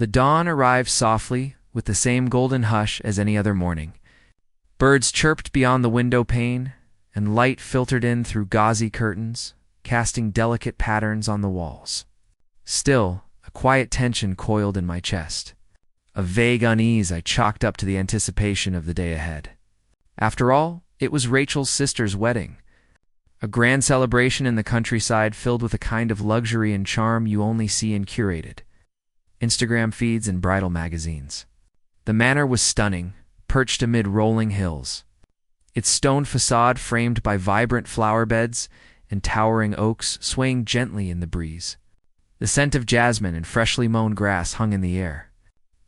The dawn arrived softly, with the same golden hush as any other morning. Birds chirped beyond the window pane, and light filtered in through gauzy curtains, casting delicate patterns on the walls. Still, a quiet tension coiled in my chest, a vague unease I chalked up to the anticipation of the day ahead. After all, it was Rachel's sister's wedding, a grand celebration in the countryside filled with a kind of luxury and charm you only see in curated Instagram feeds and bridal magazines. The manor was stunning, perched amid rolling hills, its stone facade framed by vibrant flower beds and towering oaks swaying gently in the breeze. The scent of jasmine and freshly mown grass hung in the air.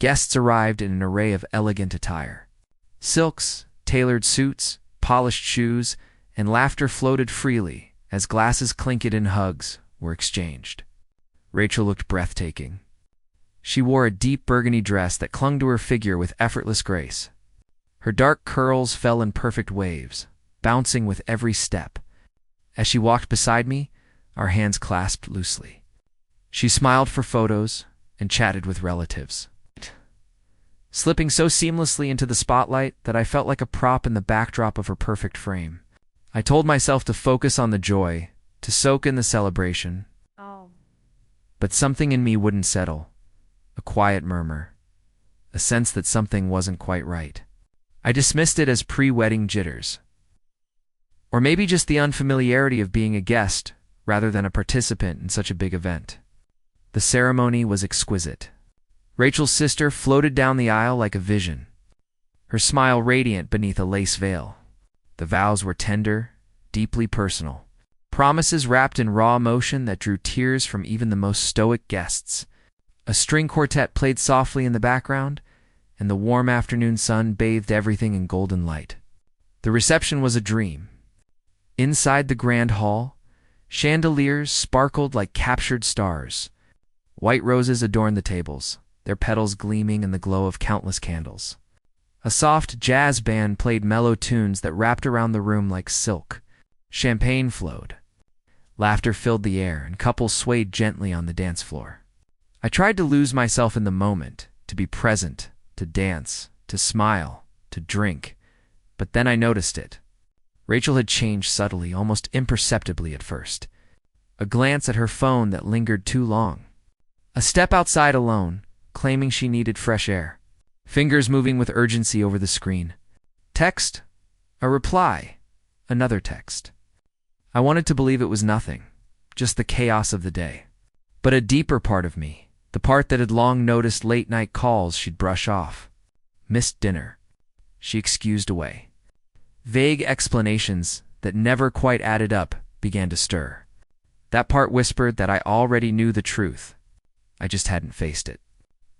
Guests arrived in an array of elegant attire. Silks, tailored suits, polished shoes, and laughter floated freely as glasses clinked and hugs were exchanged. Rachel looked breathtaking. She wore a deep burgundy dress that clung to her figure with effortless grace. Her dark curls fell in perfect waves, bouncing with every step. As she walked beside me, our hands clasped loosely. She smiled for photos and chatted with relatives, slipping so seamlessly into the spotlight that I felt like a prop in the backdrop of her perfect frame. I told myself to focus on the joy, to soak in the celebration. But something in me wouldn't settle. A quiet murmur, a sense that something wasn't quite right. I dismissed it as pre-wedding jitters. Or maybe just the unfamiliarity of being a guest rather than a participant in such a big event. The ceremony was exquisite. Rachel's sister floated down the aisle like a vision, her smile radiant beneath a lace veil. The vows were tender, deeply personal, promises wrapped in raw emotion that drew tears from even the most stoic guests. A string quartet played softly in the background, and the warm afternoon sun bathed everything in golden light. The reception was a dream. Inside the grand hall, chandeliers sparkled like captured stars. White roses adorned the tables, their petals gleaming in the glow of countless candles. A soft jazz band played mellow tunes that wrapped around the room like silk. Champagne flowed. Laughter filled the air, and couples swayed gently on the dance floor. I tried to lose myself in the moment, to be present, to dance, to smile, to drink. But then I noticed it. Rachel had changed subtly, almost imperceptibly at first. A glance at her phone that lingered too long. A step outside alone, claiming she needed fresh air. Fingers moving with urgency over the screen. Text, a reply, another text. I wanted to believe it was nothing, just the chaos of the day. But a deeper part of me, the part that had long noticed late-night calls she'd brush off, missed dinner. She excused away. Vague explanations that never quite added up began to stir. That part whispered that I already knew the truth. I just hadn't faced it.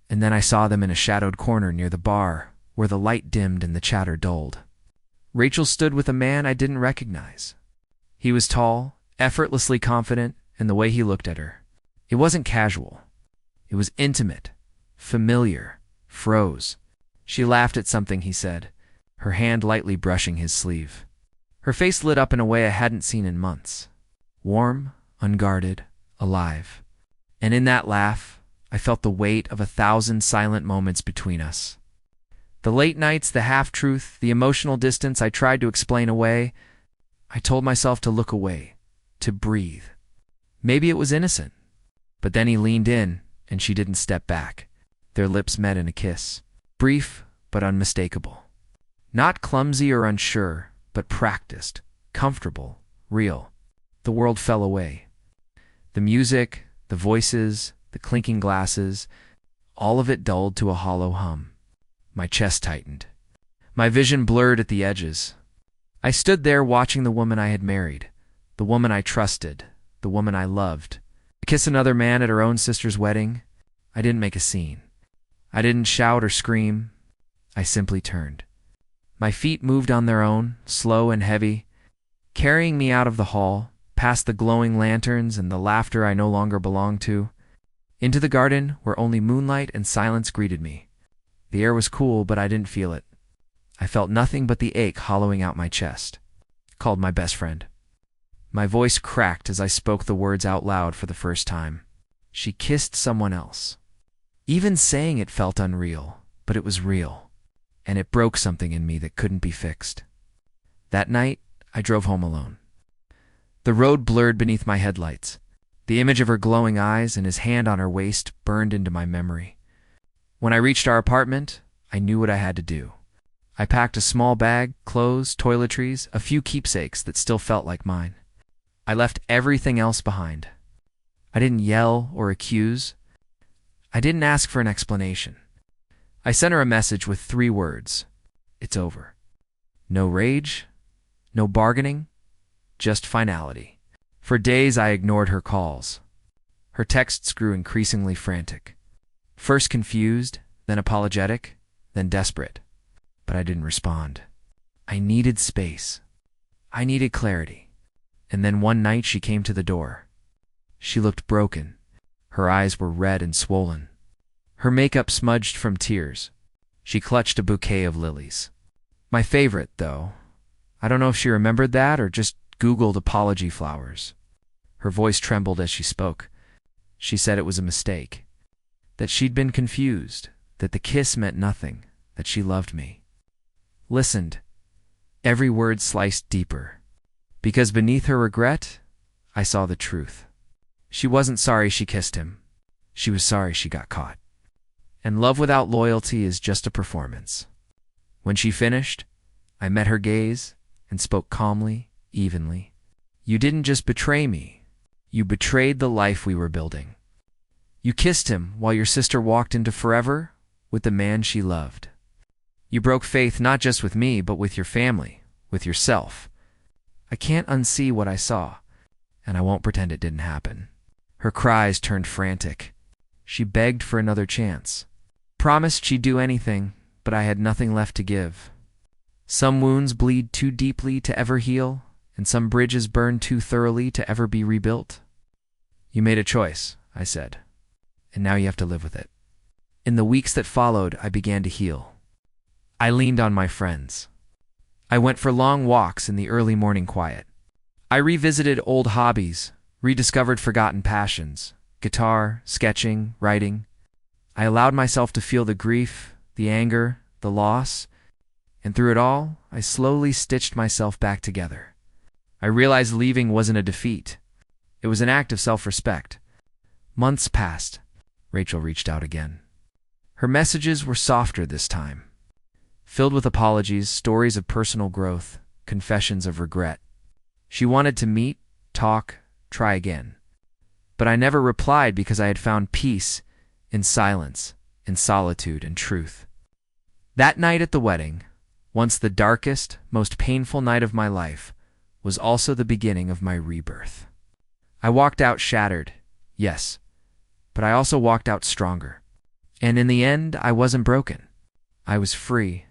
And then I saw them in a shadowed corner near the bar, where the light dimmed and the chatter dulled. Rachel stood with a man I didn't recognize. He was tall, effortlessly confident, in the way he looked at her. It wasn't casual. It was intimate, familiar, froze. She laughed at something he said, her hand lightly brushing his sleeve. Her face lit up in a way I hadn't seen in months. Warm, unguarded, alive. And in that laugh, I felt the weight of 1,000 silent moments between us. The late nights, the half-truth, the emotional distance I tried to explain away. I told myself to look away, to breathe. Maybe it was innocent. But then he leaned in, and she didn't step back. Their lips met in a kiss. Brief, but unmistakable. Not clumsy or unsure, but practiced, comfortable, real. The world fell away. The music, the voices, the clinking glasses, all of it dulled to a hollow hum. My chest tightened. My vision blurred at the edges. I stood there watching the woman I had married, the woman I trusted, the woman I loved. To kiss another man at her own sister's wedding. I didn't make a scene. I didn't shout or scream. I simply turned. My feet moved on their own, slow and heavy, carrying me out of the hall, past the glowing lanterns and the laughter I no longer belonged to, into the garden where only moonlight and silence greeted me. The air was cool, but I didn't feel it. I felt nothing but the ache hollowing out my chest. Called my best friend. My voice cracked as I spoke the words out loud for the first time. She kissed someone else. Even saying it felt unreal, but it was real, and it broke something in me that couldn't be fixed. That night, I drove home alone. The road blurred beneath my headlights. The image of her glowing eyes and his hand on her waist burned into my memory. When I reached our apartment, I knew what I had to do. I packed a small bag, clothes, toiletries, a few keepsakes that still felt like mine. I left everything else behind. I didn't yell or accuse. I didn't ask for an explanation. I sent her a message with 3 words. It's over. No rage, no bargaining, just finality. For days I ignored her calls. Her texts grew increasingly frantic. First confused, then apologetic, then desperate. But I didn't respond. I needed space. I needed clarity. And then one night she came to the door. She looked broken. Her eyes were red and swollen. Her makeup smudged from tears. She clutched a bouquet of lilies. My favorite, though. I don't know if she remembered that or just Googled apology flowers. Her voice trembled as she spoke. She said it was a mistake. That she'd been confused. That the kiss meant nothing. That she loved me. Listened. Every word sliced deeper. Because beneath her regret, I saw the truth. She wasn't sorry she kissed him. She was sorry she got caught. And love without loyalty is just a performance. When she finished, I met her gaze and spoke calmly, evenly. You didn't just betray me. You betrayed the life we were building. You kissed him while your sister walked into forever with the man she loved. You broke faith not just with me, but with your family, with yourself. I can't unsee what I saw, and I won't pretend it didn't happen. Her cries turned frantic. She begged for another chance. Promised she'd do anything, but I had nothing left to give. Some wounds bleed too deeply to ever heal, and some bridges burn too thoroughly to ever be rebuilt. You made a choice, I said, and now you have to live with it. In the weeks that followed, I began to heal. I leaned on my friends. I went for long walks in the early morning quiet. I revisited old hobbies, rediscovered forgotten passions, guitar, sketching, writing. I allowed myself to feel the grief, the anger, the loss, and through it all, I slowly stitched myself back together. I realized leaving wasn't a defeat. It was an act of self-respect. Months passed. Rachel reached out again. Her messages were softer this time, filled with apologies, stories of personal growth, confessions of regret. She wanted to meet, talk, try again. But I never replied because I had found peace in silence, in solitude, and truth. That night at the wedding, once the darkest, most painful night of my life, was also the beginning of my rebirth. I walked out shattered, yes, but I also walked out stronger. And in the end, I wasn't broken. I was free.